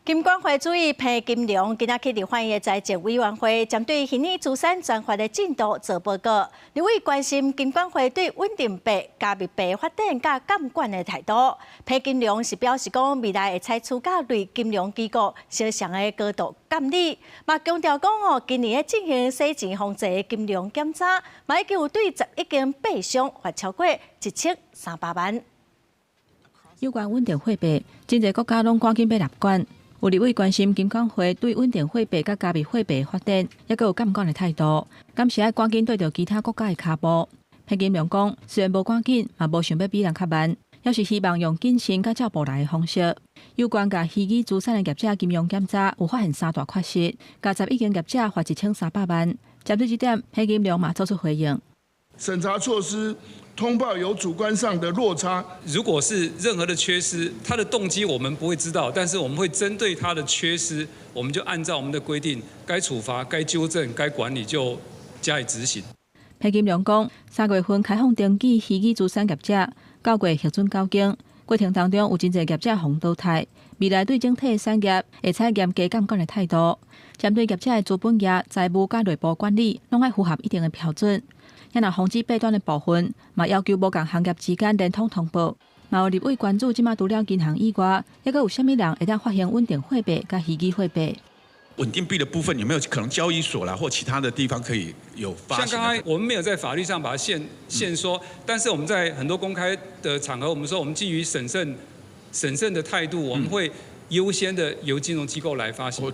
金管会主委潘金龙今仔去立法院财政委员会，针对虚拟资产专法的进度做报告。立委关心金管会对稳定币、加密币发展甲监管的态度。潘金龙是表示讲，未来会采取甲对金融机构相同的高度监理，嘛强调讲今年的进行洗钱防治金融检查，嘛已经有对11间币商罚超过1,300万。有关稳定货币，真侪国家拢赶紧要立管。有立委关心金管会对稳定货币甲加密货币发展，也佫有监管的态度，敢是爱赶紧对着其他国家的脚步。潘金龙讲，虽然无赶紧，嘛无想要比人较慢，也是希望用谨慎甲照步来的方式。有关甲虚拟资产的业者金融检查有发现3大缺失，甲11间业者罚1,300万。针对这点，潘金龙嘛作出回应。审查措施通报有主观上的落差，如果是任何的缺失，他的动机我们不会知道，但是我们会针对他的缺失，我们就按照我们的规定，该处罚、该纠正、该管理就加以执行。潘金龙讲，3月份开放登记虚拟资产业者，9月核准交经，过程当中有真侪业者互淘汰。未来对整体的产业会采严加监管的态度，针对业者的资本业、财务甲内部管理，拢爱符合一定的标准。也若防止弊端的部分，嘛要求无共行业之间连通通报。嘛有立委关注，即马除了银行以外，还佫有虾米人会当发现稳定货币甲虚拟货币？稳定币的部分有没有可能交易所啦或其他的地方可以有发行？像刚才我们没有在法律上把它限说，但是我们在很多公开的场合，我们说我们基于审慎的态度，我们会优先的由金融机构来发行。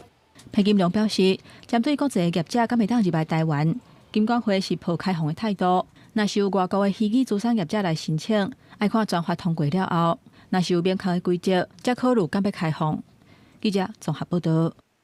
潘金龙表示，针对国际业者敢会当入来台湾，金管会是抱开放的态度。若是有外国的虚拟资产业者来申请，爱看专法通过了后，若是有明确的规则，才考虑敢要开放。记者综合报道。